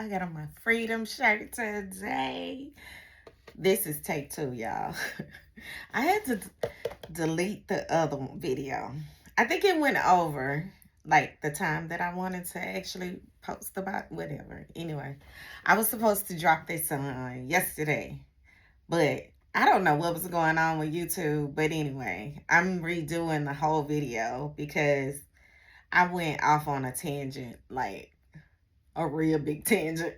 I got on my freedom shirt today. This is take two, y'all. I had to delete the other video. I think it went over like the time that I wanted to actually post about whatever. Anyway, I was supposed to drop this on yesterday, but I don't know what was going on with YouTube. But anyway, I'm redoing the whole video because I went off on a tangent, like a real big tangent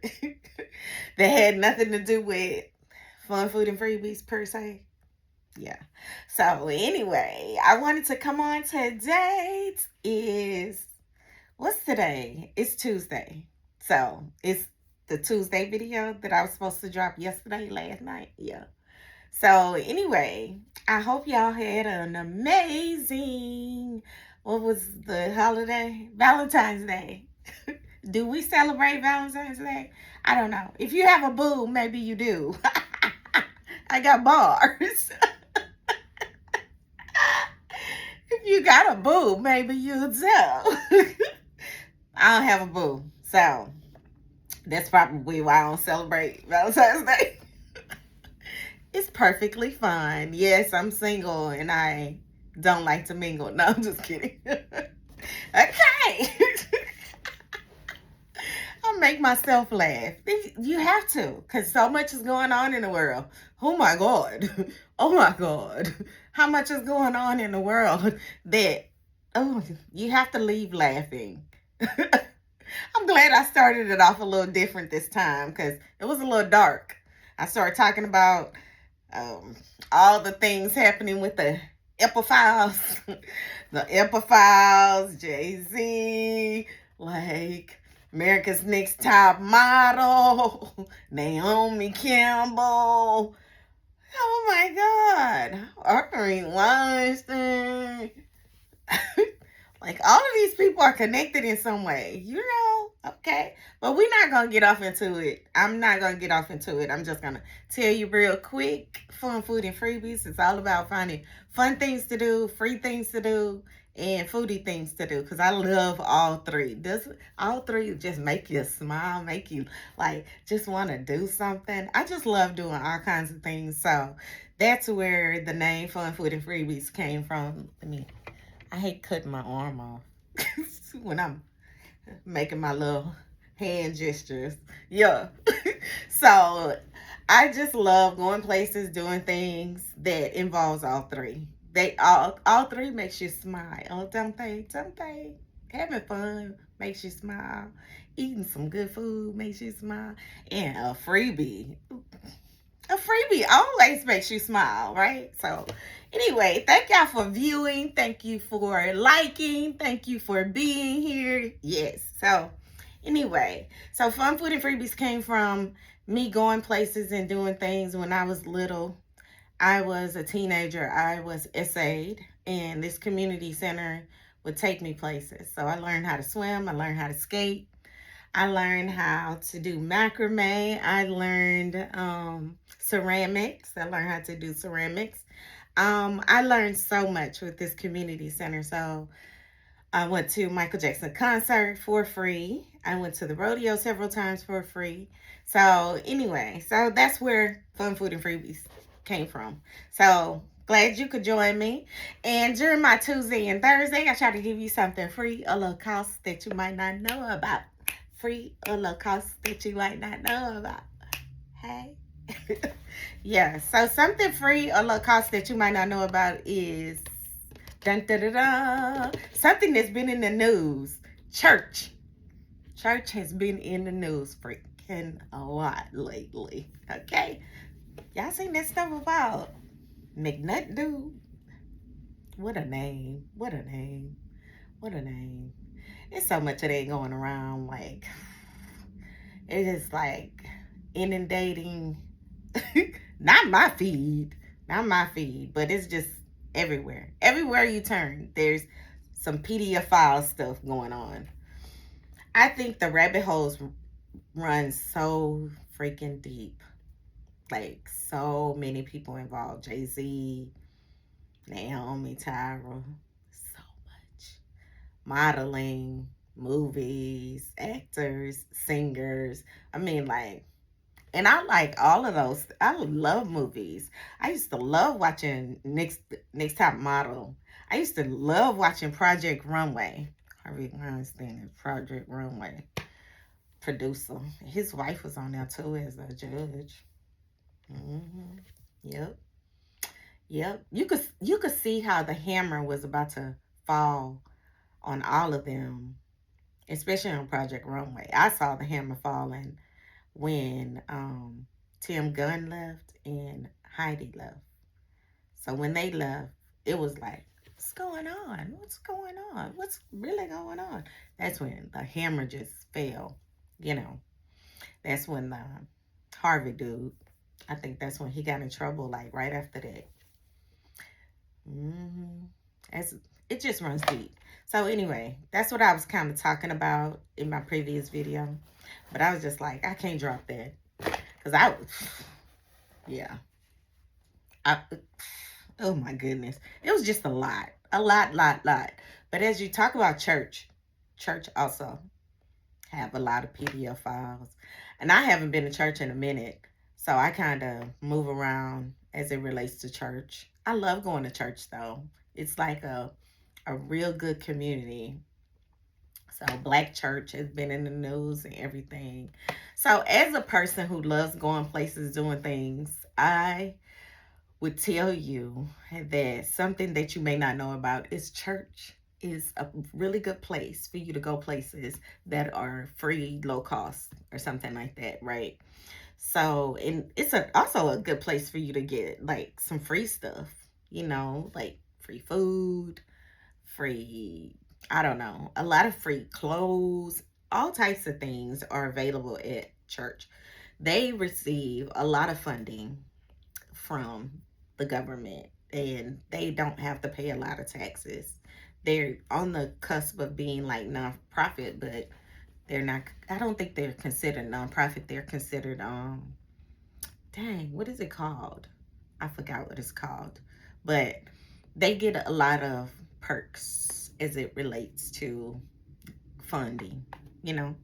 that had nothing to do with fun food and freebies per se. Yeah. So anyway, I wanted to come on today. Is what's today? It's Tuesday. So it's the Tuesday video that I was supposed to drop yesterday, last night. Yeah. So anyway, I hope y'all had an amazing, what was the holiday? Valentine's Day. Do we celebrate Valentine's Day? I don't know. If you have a boo, maybe you do. I got bars. If you got a boo, maybe you do. I don't have a boo. So that's probably why I don't celebrate Valentine's Day. It's perfectly fine. Yes, I'm single and I don't like to mingle. No, I'm just kidding. Okay. I'll make myself laugh. You have to, because so much is going on in the world. Oh my God. Oh my God. How much is going on in the world that, oh, you have to leave laughing. I'm glad I started it off a little different this time because it was a little dark. I started talking about all the things happening with the Epiphiles, the Epiphiles, Jay-Z, like America's Next Top Model, Naomi Campbell. Oh my God, Ari Weinstein. Like all of these people are connected in some way, you know, okay? But we're not going to get off into it. I'm not going to get off into it. I'm just going to tell you real quick, fun food and freebies. It's all about finding fun things to do, free things to do, and foodie things to do. Because I love all three. Does all three just make you smile, make you like just want to do something? I just love doing all kinds of things. So that's where the name Fun Food and Freebies came from. I hate cutting my arm off when I'm making my little hand gestures. Yeah. So I just love going places, doing things that involves all three. They all three makes you smile, don't they? Don't they? Having fun makes you smile. Eating some good food makes you smile. And a freebie always makes you smile, right? So anyway, thank y'all for viewing. Thank you for liking. Thank you for being here. Yes. So anyway, so fun food and freebies came from me going places and doing things when I was little. I was a teenager. I was essayed, and this community center would take me places. So I learned how to swim. I learned how to skate. I learned how to do macrame. I learned ceramics. I learned how to do ceramics. I learned so much with this community center. So I went to Michael Jackson concert for free. I went to the rodeo several times for free. So anyway, so that's where Fun Food and Freebies came from. So glad you could join me. And during my Tuesday and Thursday, I try to give you something free, a low cost that you might not know about. Free or low cost that you might not know about. Hey. Yeah, so something free or low cost that you might not know about is dun, dun, dun, dun, something that's been in the news. Church has been in the news freaking a lot lately. Okay, y'all seen that stuff about McNutt dude? What a name. It's so much of that going around. Like, it is like inundating not my feed, but it's just everywhere you turn there's some pedophile stuff going on. I think the rabbit holes run so freaking deep, like so many people involved. Jay-Z, Naomi, Tyra, so much modeling, movies, actors, singers. I mean, like, and I like all of those. I love movies. I used to love watching Next Top Model. I used to love watching Project Runway. Harvey Weinstein, Project Runway producer. His wife was on there too as a judge. Hmm. Yep, yep. You could see how the hammer was about to fall on all of them, especially on Project Runway. I saw the hammer falling when Tim Gunn left and Heidi left. So when they left, it was like, what's going on? What's going on? What's really going on? That's when the hammer just fell. You know, that's when the Harvey dude, I think that's when he got in trouble, like right after that. Hmm. As it just runs deep. So anyway, that's what I was kind of talking about in my previous video. But I was just like, I can't drop that. Because yeah. I, oh my goodness. It was just a lot. A lot. But as you talk about church, church also have a lot of PDF files. And I haven't been to church in a minute. So I kind of move around as it relates to church. I love going to church though. It's like a real good community. So Black church has been in the news and everything. So as a person who loves going places, doing things, I would tell you that something that you may not know about is church is a really good place for you to go places that are free, low cost, or something like that, right? So, and it's also a good place for you to get like some free stuff, like free food, free, I don't know, a lot of free clothes, all types of things are available at church. They receive a lot of funding from the government and they don't have to pay a lot of taxes. They're on the cusp of being like nonprofit, but they're not, I don't think they're considered nonprofit. They're considered dang, what is it called? I forgot what it's called. But they get a lot of perks as it relates to funding, you know.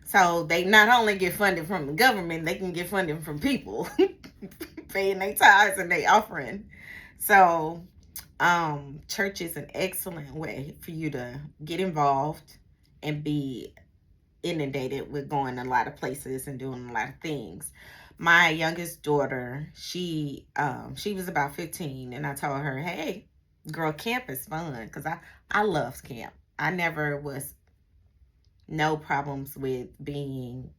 So they not only get funded from the government, they can get funding from people paying their tithes and their offering. So church is an excellent way for you to get involved and be inundated with going a lot of places and doing a lot of things. My youngest daughter, she was about 15 and I told her, hey, girl, camp is fun because I love camp. I never was no problems with being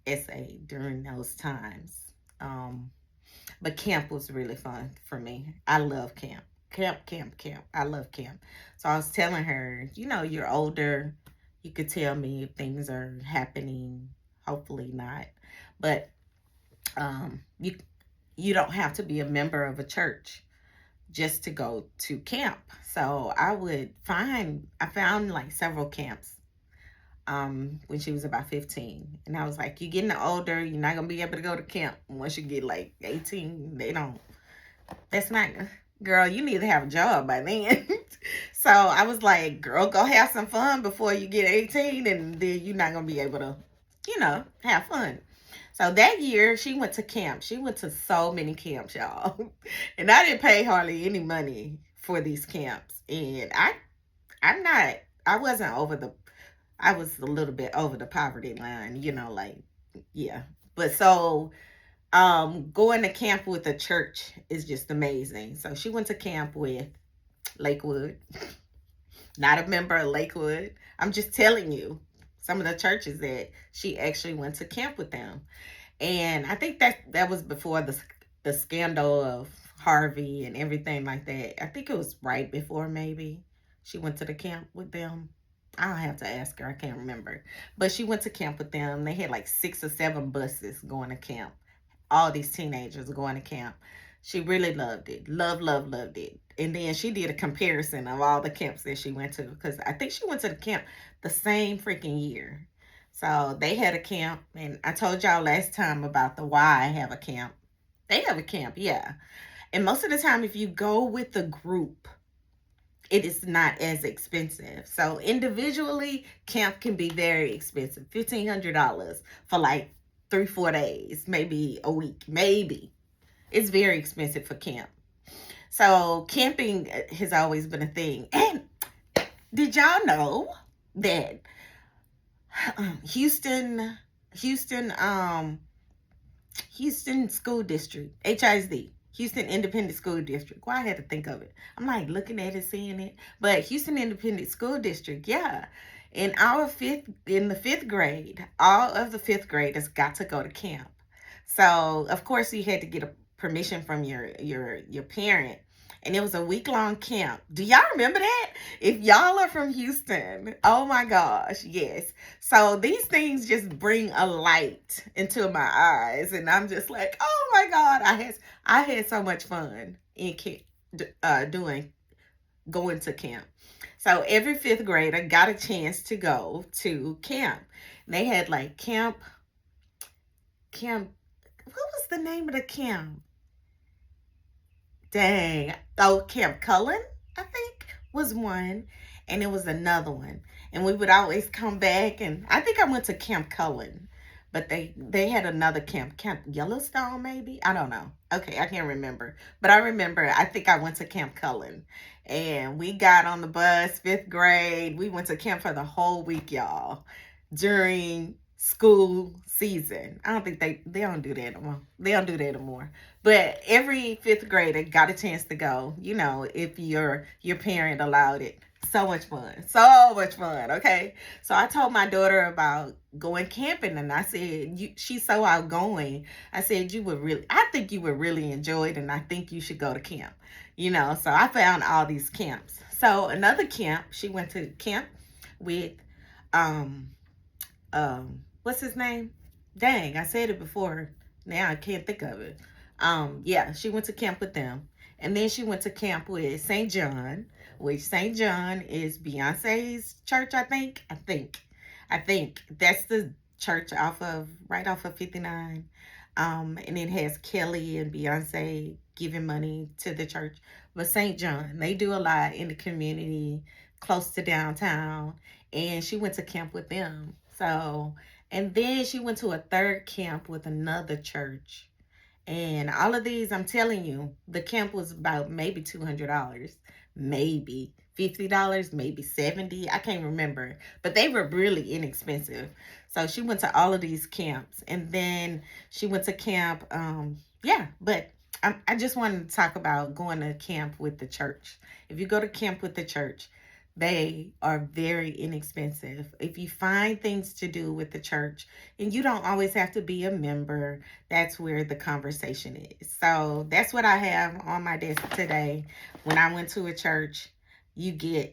SA during those times. Um, but camp was really fun for me. I love camp. Camp. I love camp. So I was telling her, you're older. You could tell me if things are happening. Hopefully not. But you don't have to be a member of a church just to go to camp. So I found like several camps when she was about 15. And I was like, you're getting older, you're not gonna be able to go to camp once you get like 18. That's not, girl, you need to have a job by then. So I was like, girl, go have some fun before you get 18 and then you're not gonna be able to, have fun. So that year she went to camp. She went to so many camps, y'all. And I didn't pay hardly any money for these camps. And I'm not, I wasn't over the, I was a little bit over the poverty line, like, yeah. But so going to camp with a church is just amazing. So she went to camp with Lakewood, not a member of Lakewood. I'm just telling you some of the churches that she actually went to camp with them. And I think that was before the scandal of Harvey and everything like that. I think it was right before maybe she went to the camp with them. I'll have to ask her. I can't remember. But she went to camp with them. They had like 6 or 7 buses going to camp. All these teenagers going to camp. She really loved it. Loved it. And then she did a comparison of all the camps that she went to. Because I think she went to the camp the same freaking year. So they had a camp. And I told y'all last time about the why have a camp. They have a camp, yeah. And most of the time, if you go with a group, it is not as expensive. So individually, camp can be very expensive. $1,500 for like 3, 4 days, maybe a week, maybe. It's very expensive for camp. So camping has always been a thing. And did y'all know that Houston, Houston, Houston School District, HISD, Houston Independent School District. Why I had to think of it. I'm like looking at it, seeing it. But Houston Independent School District, yeah. In the fifth grade, all of the fifth graders got to go to camp. So of course you had to get a permission from your parent. And it was a week-long camp. Do y'all remember that? If y'all are from Houston, oh my gosh, yes. So these things just bring a light into my eyes, and I'm just like, oh my God, I had so much fun in camp, doing going to camp. So every fifth grader got a chance to go to camp. They had like camp. What was the name of the camp? Dang. Oh, Camp Cullen, I think, was one. And it was another one. And we would always come back. And I think I went to Camp Cullen. But they had another camp. Camp Yellowstone, maybe? I don't know. Okay, I can't remember. But I remember, I think I went to Camp Cullen. And we got on the bus, fifth grade. We went to camp for the whole week, y'all, during school season. I don't think they don't do that anymore. They don't do that anymore. But every fifth grader got a chance to go, if your parent allowed it. So much fun. So much fun. Okay. So I told my daughter about going camping, and I said, she's so outgoing. I said, I think you would really enjoy it, and I think you should go to camp. So I found all these camps. So another camp, she went to camp with what's his name? Dang, I said it before. Now I can't think of it. Yeah, she went to camp with them. And then she went to camp with St. John, which St. John is Beyonce's church, I think. I think that's the church right off of 59. And it has Kelly and Beyonce giving money to the church. But St. John, they do a lot in the community close to downtown. And she went to camp with them. So, and then she went to a third camp with another church. And all of these, I'm telling you, the camp was about maybe $200, maybe $50, maybe $70. I can't remember, but they were really inexpensive. So she went to all of these camps, and then she went to camp. Yeah, but I just wanted to talk about going to camp with the church. If you go to camp with the church, they are very inexpensive. If you find things to do with the church, and you don't always have to be a member, that's where the conversation is. So that's what I have on my desk today. When I went to a church,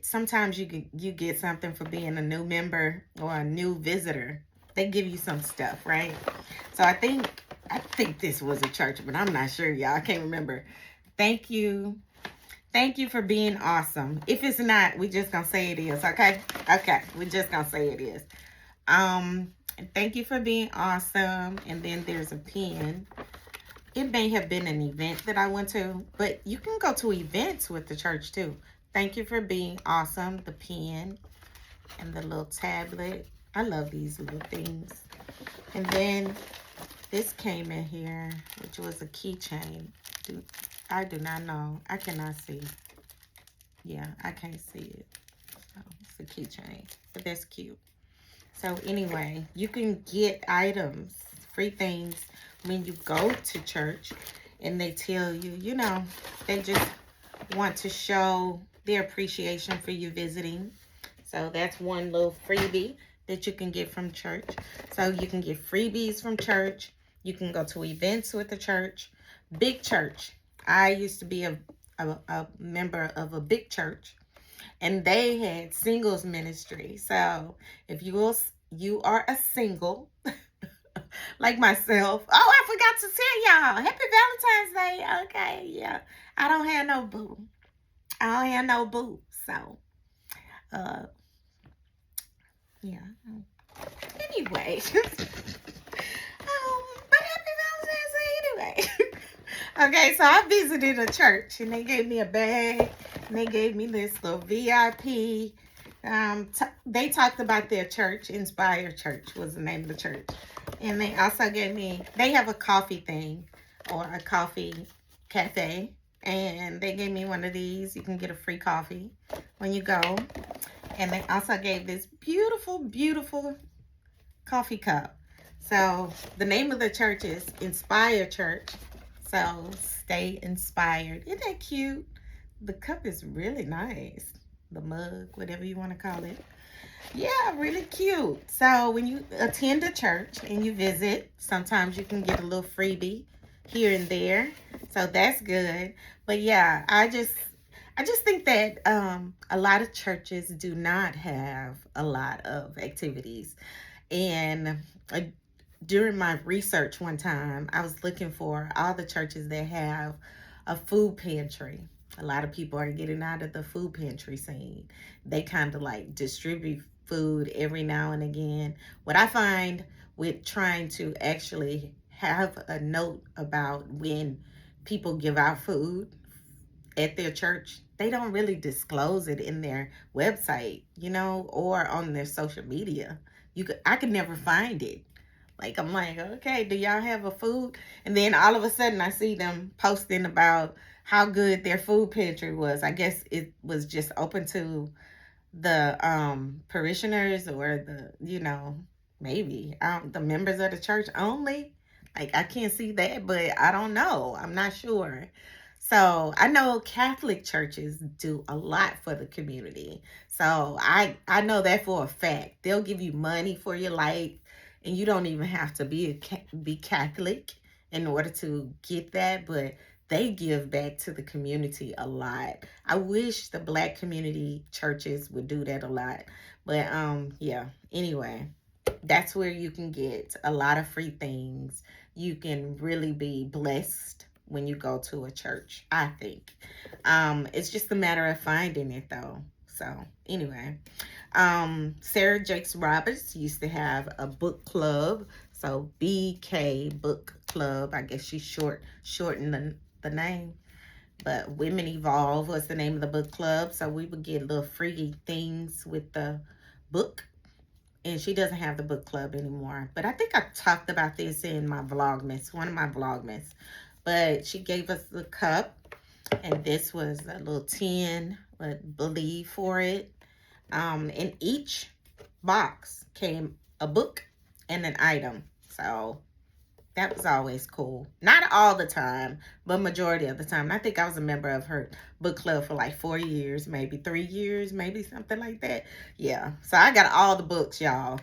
sometimes you get something for being a new member or a new visitor. They give you some stuff, right? So I think this was a church, but I'm not sure, y'all. I can't remember. Thank you. Thank you for being awesome. If it's not, we just gonna say it is, okay? Okay, we just gonna say it is. Thank you for being awesome. And then there's a pen. It may have been an event that I went to, but you can go to events with the church too. Thank you for being awesome. The pen and the little tablet. I love these little things. And then this came in here, which was a keychain. I do not know. I cannot see. Yeah, I can't see it. Oh, it's a keychain, but that's cute. So anyway, you can get items, free things, when you go to church, and they tell you, they just want to show their appreciation for you visiting. So that's one little freebie that you can get from church. So you can get freebies from church. You can go to events with the church. Big church. I used to be a member of a big church, and they had singles ministry. So if you are a single, like myself. Oh, I forgot to tell y'all. Happy Valentine's Day. Okay, yeah. I don't have no boo. So, yeah. Anyway. But happy Valentine's Day anyway. Okay, so I visited a church, and they gave me a bag, And they gave me this little VIP. They talked about their church. Inspire Church was the name of the church. And they also gave me, they have a coffee thing or a coffee cafe. And they gave me one of these. You can get a free coffee when you go. And they also gave this beautiful, beautiful coffee cup. So the name of the church is Inspire Church. So stay inspired. Isn't that cute? The cup is really nice. The mug, whatever you want to call it. Yeah, really cute. So when you attend a church and you visit, sometimes you can get a little freebie here and there. So that's good. But yeah, I just think that a lot of churches do not have a lot of activities. And uh, during my research one time, I was looking for all the churches that have a food pantry. A lot of people are getting out of the food pantry scene. They kind of like distribute food every now and again. What I find with trying to actually have a note about when people give out food at their church, they don't really disclose it in their website, or on their social media. I could never find it. Like, I'm like, okay, do y'all have a food? And then all of a sudden I see them posting about how good their food pantry was. I guess it was just open to the parishioners, or maybe the members of the church only. Like, I can't see that, but I don't know. I'm not sure. So I know Catholic churches do a lot for the community. So I know that for a fact. They'll give you money for your life, and you don't even have to be Catholic in order to get that. But they give back to the community a lot. I wish the Black community churches would do that a lot. But yeah, anyway, that's where you can get a lot of free things. You can really be blessed when you go to a church, I think. It's just a matter of finding it, though. So anyway, Sarah Jakes Roberts used to have a book club. So BK Book Club. I guess she shortened the name. But Women Evolve was the name of the book club. So we would get little free things with the book. And she doesn't have the book club anymore. But I think I talked about this in my Vlogmas, one of my Vlogmas. But she gave us the cup. And this was a little tin, I believe, for it. In each box came a book and an item. So that was always cool. Not all the time, but majority of the time. And I think I was a member of her book club for like 4 years, maybe 3 years, maybe something like that. Yeah. So I got all the books, y'all.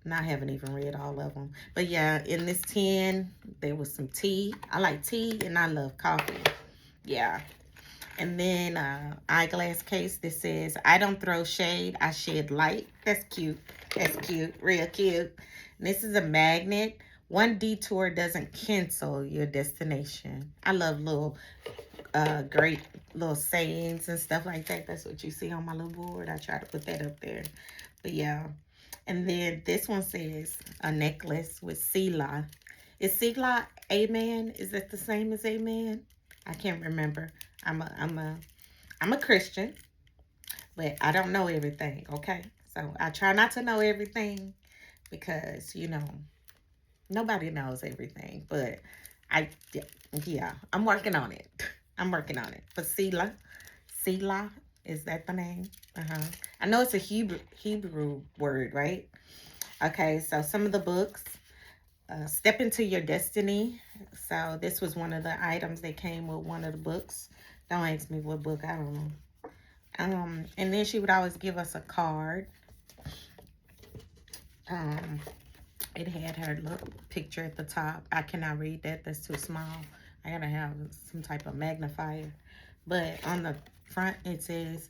And I haven't even read all of them. But yeah, in this tin, there was some tea. I like tea and I love coffee. Yeah. And then eyeglass case that says, I don't throw shade, I shed light. That's cute. That's cute. Real cute. And this is a magnet. One detour doesn't cancel your destination. I love little great little sayings and stuff like that. That's what you see on my little board. I try to put that up there. But yeah. And then this one says a necklace with Selah. Is Selah amen? Is that the same as amen? I can't remember. I'm a Christian, but I don't know everything, okay? So I try not to know everything because, nobody knows everything. But yeah, I'm working on it. I'm working on it. But Selah, is that the name? I know it's a Hebrew word, right? Okay, so some of the books. Step into your destiny. So this was one of the items that came with one of the books. Don't ask me what book, I don't know. And then she would always give us a card. It had her little picture at the top. I cannot read that. That's too small. I gotta have some type of magnifier. But on the front, it says,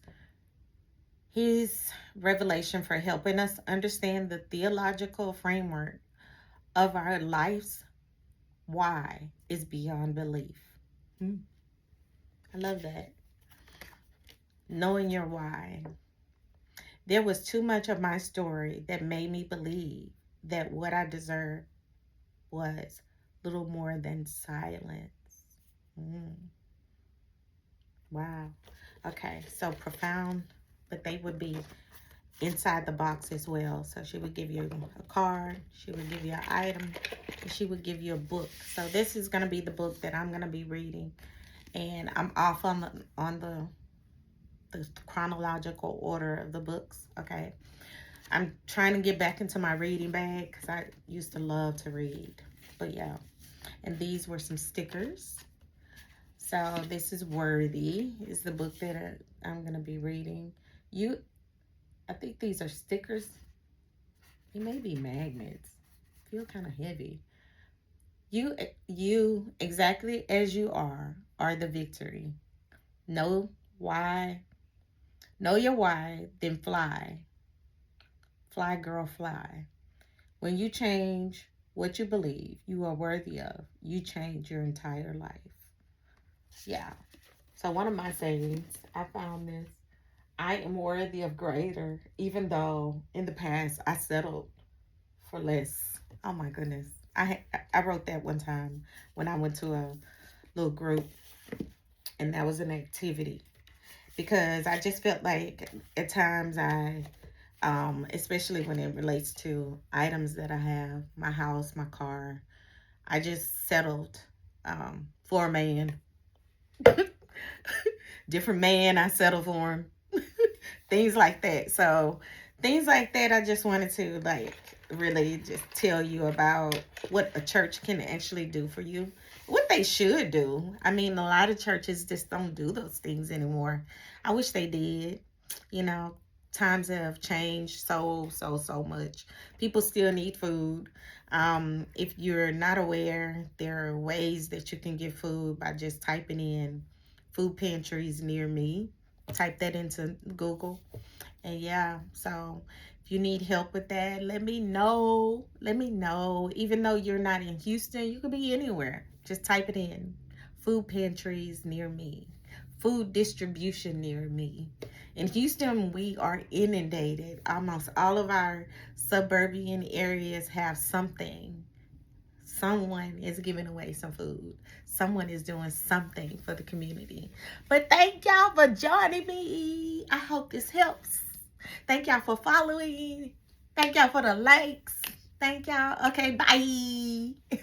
His revelation for helping us understand the theological framework of our life's why is beyond belief. I love that. Knowing your why. There was too much of my story that made me believe that what I deserved was little more than silence. Wow. Okay, so profound, but they would be inside the box as well. So she would give you a card, she would give you an item, and she would give you a book. So this is going to be the book that I'm going to be reading, and I'm off on the chronological order of the books. Okay, I'm trying to get back into my reading bag because I used to love to read. But yeah, and these were some stickers. So this is Worthy, is the book that I'm going to be reading. I think these are stickers. They may be magnets. Feel kind of heavy. You exactly as you are the victory. Know why, know your why, then fly. Fly, girl, fly. When you change what you believe you are worthy of, you change your entire life. Yeah. So one of my sayings, I found this. I am worthy of greater, even though in the past I settled for less. Oh my goodness. I wrote that one time when I went to a little group, and that was an activity, because I just felt like at times especially when it relates to items that I have, my house, my car, I just settled for a man. Different man, I settled for him. Things like that. So things like that, I just wanted to like really just tell you about what a church can actually do for you, what they should do. I mean, a lot of churches just don't do those things anymore. I wish they did. You know, times have changed so much. People still need food. If you're not aware, there are ways that you can get food by just typing in food pantries near me. Type that into Google. And yeah, so if you need help with that, let me know. Let me know. Even though you're not in Houston, you could be anywhere. Just type it in. Food pantries near me. Food distribution near me. In Houston, we are inundated. Almost all of our suburban areas have something. Someone is giving away some food. Someone is doing something for the community. But thank y'all for joining me. I hope this helps. Thank y'all for following. Thank y'all for the likes. Thank y'all. Okay, bye.